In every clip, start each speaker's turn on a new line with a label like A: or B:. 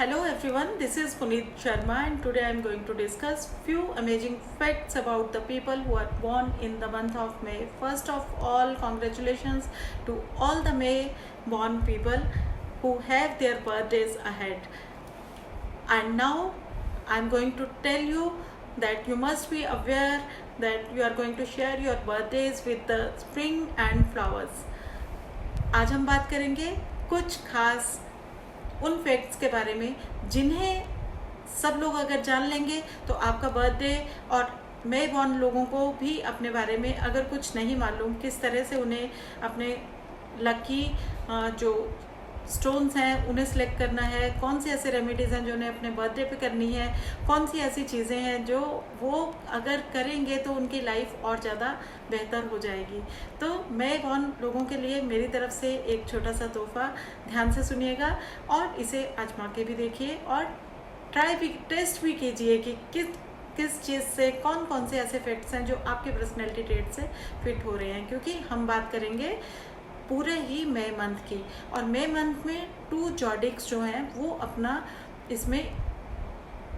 A: Hello everyone, this is Puneet Sharma and today I am going to discuss few amazing facts about the people who are born in the month of May. First of all, congratulations to all the May born people who have their birthdays ahead. And now I am going to tell you that you must be aware that you are going to share your birthdays with the spring and flowers. आज हम बात करेंगे कुछ खास उन facts के बारे में जिन्हें सब लोग अगर जान लेंगे तो आपका बर्थडे और मे बॉर्न लोगों को भी अपने बारे में अगर कुछ नहीं मालूम किस तरह से उन्हें अपने लकी जो स्टोन्स हैं उन्हें सेलेक्ट करना है, कौन सी ऐसे रेमेडीज़ हैं जो उन्हें अपने बर्थडे पे करनी है, कौन सी ऐसी चीज़ें हैं जो वो अगर करेंगे तो उनकी लाइफ और ज़्यादा बेहतर हो जाएगी। तो मैं बॉर्न लोगों के लिए मेरी तरफ से एक छोटा सा तोहफा, ध्यान से सुनिएगा और इसे आजमा के भी देखिए और टेस्ट भी कीजिए कि किस चीज़ से कौन से ऐसे फैक्ट्स हैं जो आपके पर्सनैलिटी ट्रेट से फिट हो रहे हैं, क्योंकि हम बात करेंगे पूरे ही मई मंथ की और मई मंथ में 2 जॉडिक्स जो हैं वो अपना इसमें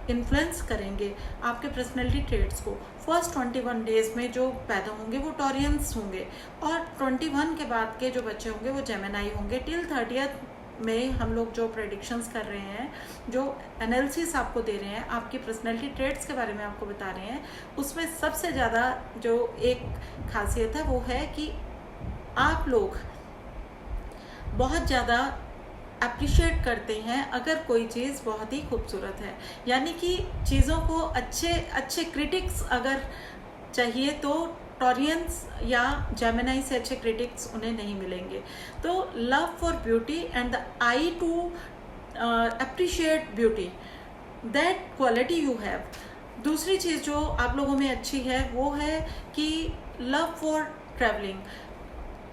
A: इन्फ्लुएंस करेंगे आपके पर्सनैलिटी ट्रेट्स को। फर्स्ट 21 डेज में जो पैदा होंगे वो टॉरियंस होंगे और 21 के बाद के जो बच्चे होंगे वो जेमिनाई होंगे। टिल 30th में हम लोग जो प्रेडिक्शंस कर रहे हैं, जो एनालिसिस आपको दे रहे हैं, आपकी पर्सनैलिटी ट्रेट्स के बारे में आपको बता रहे हैं, उसमें सबसे ज़्यादा जो एक खासियत है वो है कि आप लोग बहुत ज़्यादा अप्रिशिएट करते हैं अगर कोई चीज़ बहुत ही खूबसूरत है, यानी कि चीज़ों को अच्छे क्रिटिक्स अगर चाहिए तो टॉरियंस या जेमिनाई से अच्छे क्रिटिक्स उन्हें नहीं मिलेंगे। तो love for beauty and the eye to appreciate beauty, that quality you have. दूसरी चीज़ जो आप लोगों में अच्छी है वो है कि लव फॉर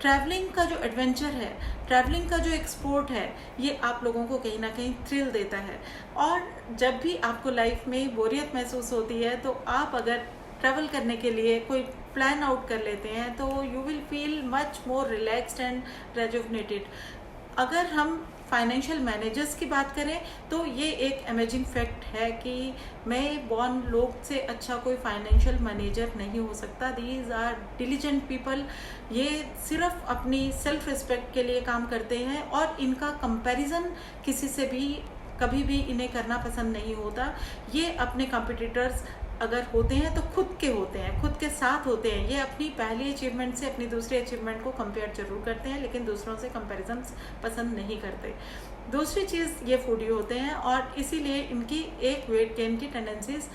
A: ट्रैवलिंग का जो एडवेंचर है, ट्रैवलिंग का जो एक्सपोर्ट है, ये आप लोगों को कहीं ना कहीं थ्रिल देता है। और जब भी आपको लाइफ में बोरियत महसूस होती है तो आप अगर ट्रैवल करने के लिए कोई प्लान आउट कर लेते हैं तो you will feel much more relaxed and rejuvenated. अगर हम फाइनेंशियल मैनेजर्स की बात करें तो ये एक अमेजिंग फैक्ट है कि मैं बॉर्न लोग से अच्छा कोई फाइनेंशियल मैनेजर नहीं हो सकता। These are diligent people. ये सिर्फ अपनी सेल्फ रिस्पेक्ट के लिए काम करते हैं और इनका कंपैरिजन किसी से भी कभी भी इन्हें करना पसंद नहीं होता। ये अपने कॉम्पिटिटर्स अगर होते हैं तो खुद के होते हैं, खुद के साथ होते हैं। ये अपनी पहली अचीवमेंट से अपनी दूसरी अचीवमेंट को कंपेयर जरूर करते हैं लेकिन दूसरों से कंपैरिजन पसंद नहीं करते। दूसरी चीज़, ये फूडी होते हैं और इसीलिए इनकी एक वेट गेन की टेंडेंसीज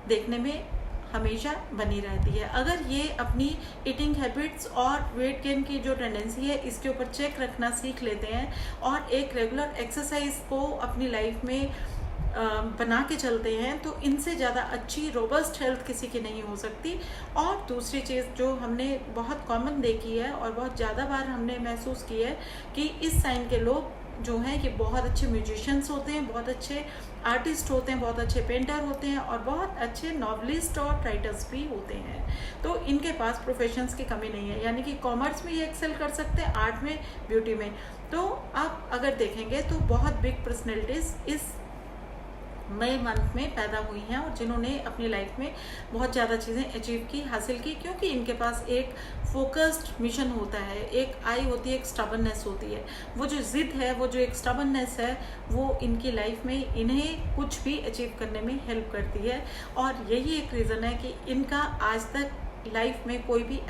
A: देखने में हमेशा बनी रहती है। अगर ये अपनी ईटिंग हैबिट्स और वेट गेन की जो टेंडेंसी है इसके ऊपर चेक रखना सीख लेते हैं और एक रेगुलर एक्सरसाइज को अपनी लाइफ में बना के चलते हैं तो इनसे ज़्यादा अच्छी रोबस्ट हेल्थ किसी की नहीं हो सकती। और दूसरी चीज़ जो हमने बहुत कॉमन देखी है और बहुत ज़्यादा बार हमने महसूस की है कि इस साइन के लोग जो हैं कि बहुत अच्छे म्यूजिशियंस होते हैं, बहुत अच्छे आर्टिस्ट होते हैं, बहुत अच्छे पेंटर होते हैं और बहुत अच्छे नॉवलिस्ट और राइटर्स भी होते हैं। तो इनके पास प्रोफेशंस की कमी नहीं है, यानी कि कॉमर्स में ये एक्सेल कर सकते हैं, आर्ट में, ब्यूटी में। तो आप अगर देखेंगे तो बहुत बिग पर्सनैलिटीज़ इस मई मंथ में पैदा हुई हैं और जिन्होंने अपनी लाइफ में बहुत ज़्यादा चीज़ें अचीव की, हासिल की, क्योंकि इनके पास एक फोकस्ड मिशन होता है, एक आई होती है, एक स्टबर्ननेस होती है। वो जो ज़िद है, वो जो एक स्टबर्ननेस है, वो इनकी लाइफ में इन्हें कुछ भी अचीव करने में हेल्प करती है। और यही एक रीज़न है कि इनका आज तक लाइफ में कोई भी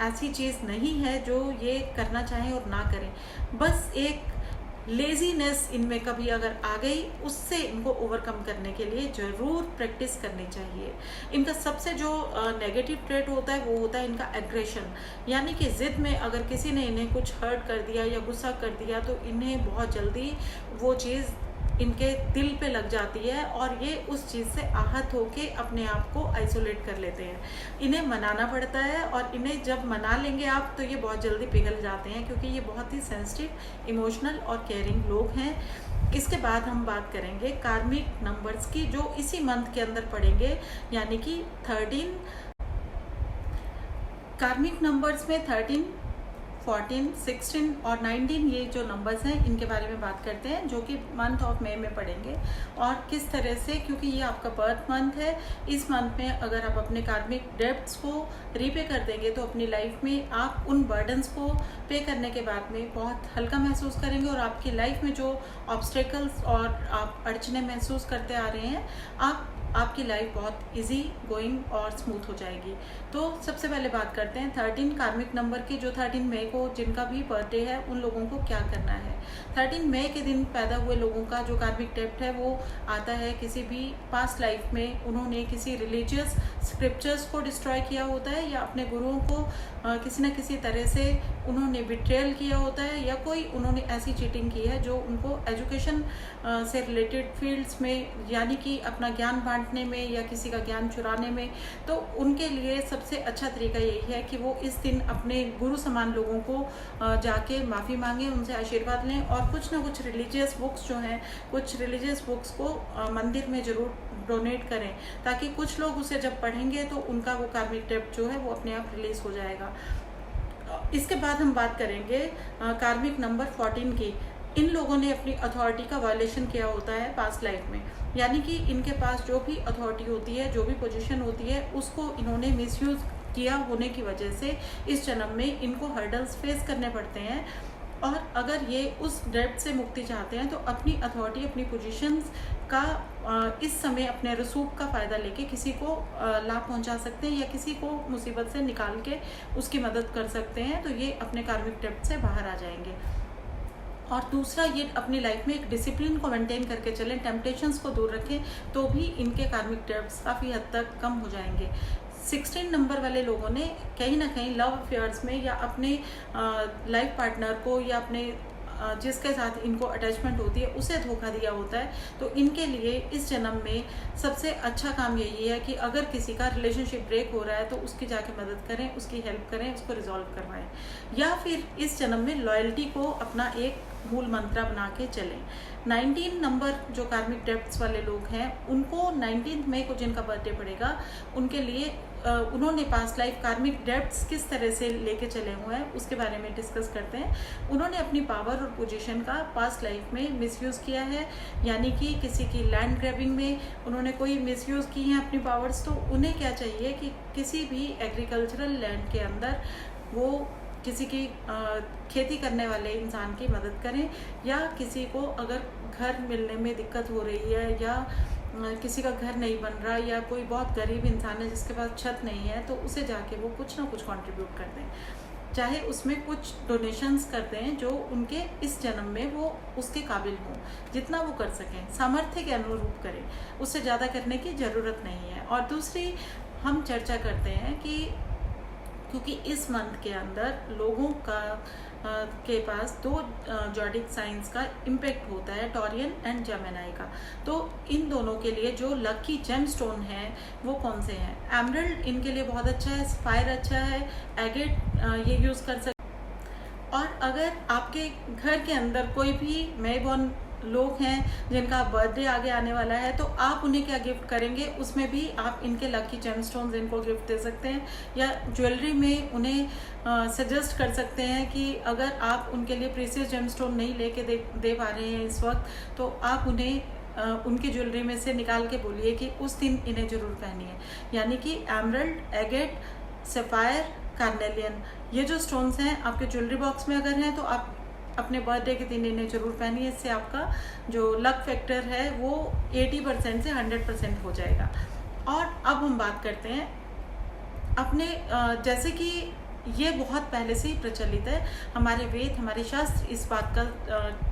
A: ऐसी चीज़ नहीं है जो ये करना चाहें और ना करें। बस एक लेजीनेस इनमें कभी अगर आ गई, उससे इनको ओवरकम करने के लिए ज़रूर प्रैक्टिस करनी चाहिए। इनका सबसे जो नेगेटिव ट्रेट होता है वो होता है इनका एग्रेशन, यानी कि ज़िद में अगर किसी ने इन्हें कुछ हर्ट कर दिया या गुस्सा कर दिया तो इन्हें बहुत जल्दी वो चीज़ इनके दिल पे लग जाती है और ये उस चीज़ से आहत होके अपने आप को आइसोलेट कर लेते हैं। इन्हें मनाना पड़ता है और इन्हें जब मना लेंगे आप तो ये बहुत जल्दी पिघल जाते हैं, क्योंकि ये बहुत ही सेंसिटिव, इमोशनल और केयरिंग लोग हैं। इसके बाद हम बात करेंगे कार्मिक नंबर्स की जो इसी मंथ के अंदर पड़ेंगे, यानी कि 13 कार्मिक नंबर्स में 13 14, 16 और 19 ये जो नंबर्स हैं इनके बारे में बात करते हैं, जो कि मंथ ऑफ मई में पढ़ेंगे। और किस तरह से, क्योंकि ये आपका बर्थ मंथ है, इस मंथ में अगर आप अपने कार्मिक डेब्ट्स को रीपे कर देंगे तो अपनी लाइफ में आप उन बर्डन्स को पे करने के बाद में बहुत हल्का महसूस करेंगे, और आपकी लाइफ में जो ऑब्स्टेकल्स और आप अड़चने महसूस करते आ रहे हैं, आपकी लाइफ बहुत इजी गोइंग और स्मूथ हो जाएगी। तो सबसे पहले बात करते हैं 13 कार्मिक नंबर की, जो 13 मई को जिनका भी बर्थडे है उन लोगों को क्या करना है। 13 मई के दिन पैदा हुए लोगों का जो कार्मिक डेब्ट है वो आता है किसी भी पास्ट लाइफ में उन्होंने किसी रिलीजियस स्क्रिप्चर्स को डिस्ट्रॉय किया होता है, या अपने गुरुओं को किसी न किसी तरह से उन्होंने बिट्रेयल किया होता है, या कोई उन्होंने ऐसी चीटिंग की है जो उनको एजुकेशन से रिलेटेड फील्ड्स में, यानी कि अपना ज्ञान बांटने में या किसी का ज्ञान चुराने में, तो उनके लिए सबसे अच्छा तरीका यही है कि वो इस दिन अपने गुरु समान लोगों को जाके माफ़ी मांगें, उनसे आशीर्वाद लें, और कुछ ना कुछ रिलीजियस बुक्स जो हैं, कुछ रिलीजियस बुक्स को मंदिर में ज़रूर डोनेट करें, ताकि कुछ लोग उसे जब पढ़ेंगे तो उनका वो कार्मिक डेब्ट जो है वो अपने आप रिलीज़ हो जाएगा। इसके बाद हम बात करेंगे कार्मिक नंबर 14 की। इन लोगों ने अपनी अथॉरिटी का वायलेशन किया होता है पास्ट लाइफ में, यानी कि इनके पास जो भी अथॉरिटी होती है, जो भी पोजीशन होती है, उसको इन्होंने मिसयूज़ किया होने की वजह से इस जन्म में इनको हर्डल्स फेस करने पड़ते हैं। और अगर ये उस डेब्ट से मुक्ति चाहते हैं तो अपनी अथॉरिटी, अपनी पोजीशंस का इस समय अपने रसूख का फ़ायदा लेके किसी को लाभ पहुंचा सकते हैं, या किसी को मुसीबत से निकाल के उसकी मदद कर सकते हैं, तो ये अपने कार्मिक डेब्ट से बाहर आ जाएंगे। और दूसरा, ये अपनी लाइफ में एक डिसिप्लिन को मेंटेन करके चलें, टेम्पटेशंस को दूर रखें, तो भी इनके कार्मिक डेब्ट्स काफ़ी हद तक कम हो जाएंगे। 16 नंबर वाले लोगों ने कहीं ना कहीं लव अफेयर्स में, या अपने लाइफ पार्टनर को, या अपने जिसके साथ इनको अटैचमेंट होती है उसे धोखा दिया होता है, तो इनके लिए इस जन्म में सबसे अच्छा काम यही है कि अगर किसी का रिलेशनशिप ब्रेक हो रहा है तो उसकी जाके मदद करें, उसकी हेल्प करें, उसको रिजॉल्व करवाएं, या फिर इस जन्म में लॉयल्टी को अपना एक मूल मंत्र बना के चलें। 19 नंबर जो कार्मिक डेब्ट्स वाले लोग हैं, उनको 19 मई को जिनका बर्थडे पड़ेगा, उनके लिए उन्होंने पास्ट लाइफ कार्मिक डेब्ट्स किस तरह से लेके चले हुए हैं उसके बारे में डिस्कस करते हैं। उन्होंने अपनी पावर और पोजीशन का पास्ट लाइफ में मिसयूज़ किया है, यानी कि किसी की लैंड ग्रैबिंग में उन्होंने कोई मिसयूज़ की है अपनी पावर्स, तो उन्हें क्या चाहिए कि किसी भी एग्रीकल्चरल लैंड के अंदर वो किसी की खेती करने वाले इंसान की मदद करें, या किसी को अगर घर मिलने में दिक्कत हो रही है, या किसी का घर नहीं बन रहा, या कोई बहुत गरीब इंसान है जिसके पास छत नहीं है, तो उसे जाके वो कुछ ना कुछ कंट्रीब्यूट कर दें, चाहे उसमें कुछ डोनेशंस कर दें जो उनके इस जन्म में वो उसके काबिल हों, जितना वो कर सकें, सामर्थ्य के अनुरूप करें, उससे ज़्यादा करने की ज़रूरत नहीं है। और दूसरी हम चर्चा करते हैं कि क्योंकि इस मंथ के अंदर लोगों के पास दो जॉडिक साइंस का इम्पैक्ट होता है, टॉरियन एंड जेमिनी का, तो इन दोनों के लिए जो लकी जेम स्टोन है वो कौन से हैं। एमरल्ड इनके लिए बहुत अच्छा है, सफायर अच्छा है, एगेट ये यूज़ कर सकते। और अगर आपके घर के अंदर कोई भी मई बॉर्न लोग हैं जिनका बर्थडे आगे आने वाला है, तो आप उन्हें क्या गिफ्ट करेंगे, उसमें भी आप इनके लकी जेमस्टोन्स इनको गिफ्ट दे सकते हैं, या ज्वेलरी में उन्हें सजेस्ट कर सकते हैं कि अगर आप उनके लिए प्रीशियस जेमस्टोन नहीं लेके दे पा रहे हैं इस वक्त, तो आप उन्हें उनकी ज्वेलरी में से निकाल के बोलिए कि उस दिन इन्हें ज़रूर पहनी है। यानी कि एमरल्ड, एगेट, सफायर, कार्नेलियन, ये जो स्टोन्स हैं आपके ज्वेलरी बॉक्स में अगर हैं तो आप अपने बर्थडे के दिन इन्हें ज़रूर पहनिए। इससे आपका जो लक फैक्टर है वो 80% से 100% हो जाएगा। और अब हम बात करते हैं अपने जैसे कि ये बहुत पहले से ही प्रचलित है, हमारे वेद, हमारे शास्त्र इस बात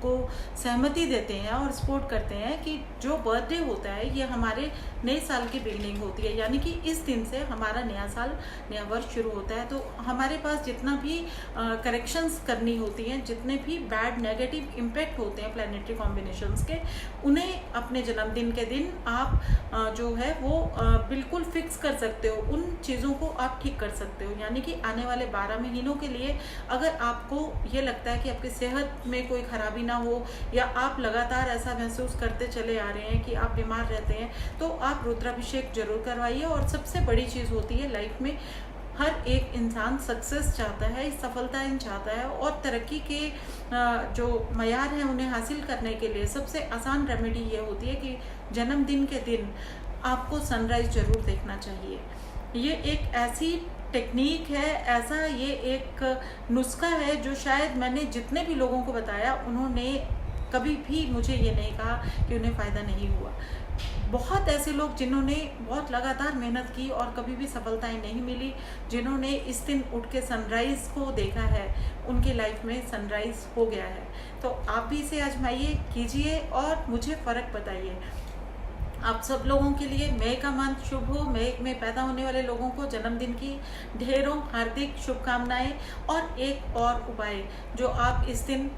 A: को सहमति देते हैं और सपोर्ट करते हैं कि जो बर्थडे होता है ये हमारे नए साल की बिगनिंग होती है, यानी कि इस दिन से हमारा नया साल, नया वर्ष शुरू होता है। तो हमारे पास जितना भी करेक्शंस करनी होती हैं, जितने भी बैड नेगेटिव इम्पैक्ट होते हैं प्लानिटरी कॉम्बिनेशंस के, उन्हें अपने जन्मदिन के दिन आप जो है वो बिल्कुल फिक्स कर सकते हो, उन चीज़ों को आप ठीक कर सकते हो। यानी कि आने वाले 12 महीनों के लिए अगर आपको ये लगता है कि आपकी सेहत में कोई खराबी ना हो, या आप लगातार ऐसा महसूस करते चले आ रहे हैं कि आप बीमार रहते हैं, तो आप रुद्राभिषेक जरूर करवाइए। और सबसे बड़ी चीज़ होती है लाइफ में, हर एक इंसान सक्सेस चाहता है, सफलता चाहता है, और तरक्की के जो मयार हैं उन्हें हासिल करने के लिए सबसे आसान रेमेडी ये होती है कि जन्मदिन के दिन आपको सनराइज जरूर देखना चाहिए। ये एक ऐसी टेक्निक है, ऐसा ये एक नुस्खा है जो शायद मैंने जितने भी लोगों को बताया उन्होंने कभी भी मुझे ये नहीं कहा कि उन्हें फ़ायदा नहीं हुआ। बहुत ऐसे लोग जिन्होंने बहुत लगातार मेहनत की और कभी भी सफलताएं नहीं मिली, जिन्होंने इस दिन उठ के सनराइज़ को देखा है, उनकी लाइफ में सनराइज़ हो गया है। तो आप भी इसे आजमाइए, कीजिए और मुझे फ़र्क बताइए। आप सब लोगों के लिए मई का मंथ शुभ हो। मई में पैदा होने वाले लोगों को जन्मदिन की ढेरों हार्दिक शुभकामनाएं। और एक और उपाय जो आप इस दिन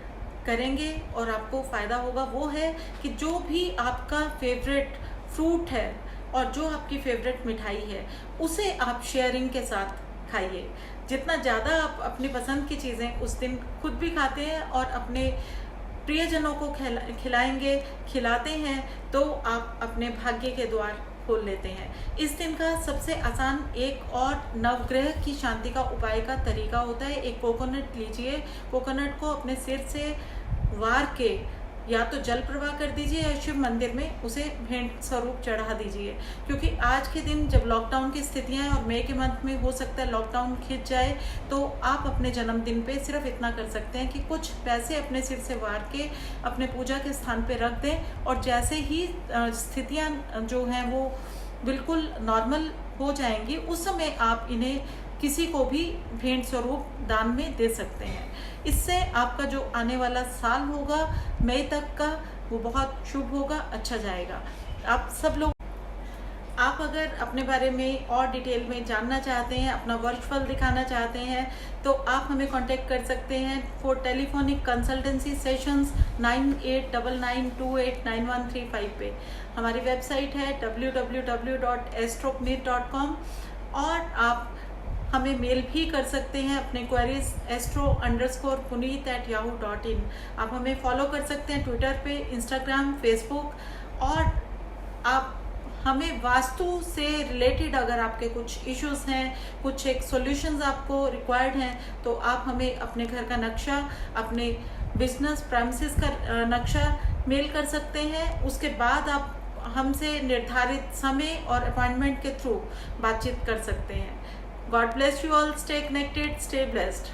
A: करेंगे और आपको फ़ायदा होगा वो है कि जो भी आपका फेवरेट फ्रूट है और जो आपकी फेवरेट मिठाई है उसे आप शेयरिंग के साथ खाइए। जितना ज़्यादा आप अपनी पसंद की चीज़ें उस दिन खुद भी खाते हैं और अपने प्रियजनों को खिलाएंगे, खिलाते हैं, तो आप अपने भाग्य के द्वार खोल लेते हैं। इस दिन का सबसे आसान एक और नवग्रह की शांति का उपाय का तरीका होता है। एक कोकोनट लीजिए, कोकोनट को अपने सिर से वार के या तो जल प्रवाह कर दीजिए या शिव मंदिर में उसे भेंट स्वरूप चढ़ा दीजिए। क्योंकि आज के दिन जब लॉकडाउन की स्थितियां हैं और मई के मंथ में हो सकता है लॉकडाउन खिंच जाए, तो आप अपने जन्मदिन पे सिर्फ इतना कर सकते हैं कि कुछ पैसे अपने सिर से वार के अपने पूजा के स्थान पे रख दें, और जैसे ही स्थितियां जो हैं वो बिल्कुल नॉर्मल हो जाएंगी उस समय आप इन्हें किसी को भी भेंट स्वरूप दान में दे सकते हैं। इससे आपका जो आने वाला साल होगा मई तक का वो बहुत शुभ होगा, अच्छा जाएगा। आप सब लोग, आप अगर अपने बारे में और डिटेल में जानना चाहते हैं, अपना वर्चफल दिखाना चाहते हैं, तो आप हमें कांटेक्ट कर सकते हैं फॉर टेलीफोनिक कंसल्टेंसी सेशंस 9899289135 पे। हमारी वेबसाइट है www.astromit.com, और आप हमें मेल भी कर सकते हैं अपने क्वेरीज astro_puneet@yahoo.in। आप हमें फॉलो कर सकते हैं ट्विटर पे, इंस्टाग्राम, फेसबुक, और आप हमें वास्तु से रिलेटेड अगर आपके कुछ इश्यूज हैं, कुछ एक सॉल्यूशंस आपको रिक्वायर्ड हैं, तो आप हमें अपने घर का नक्शा, अपने बिजनेस प्रेमिसेस का नक्शा मेल कर सकते हैं। उसके बाद आप हमसे निर्धारित समय और अपॉइंटमेंट के थ्रू बातचीत कर सकते हैं। God bless you all. Stay connected. Stay blessed.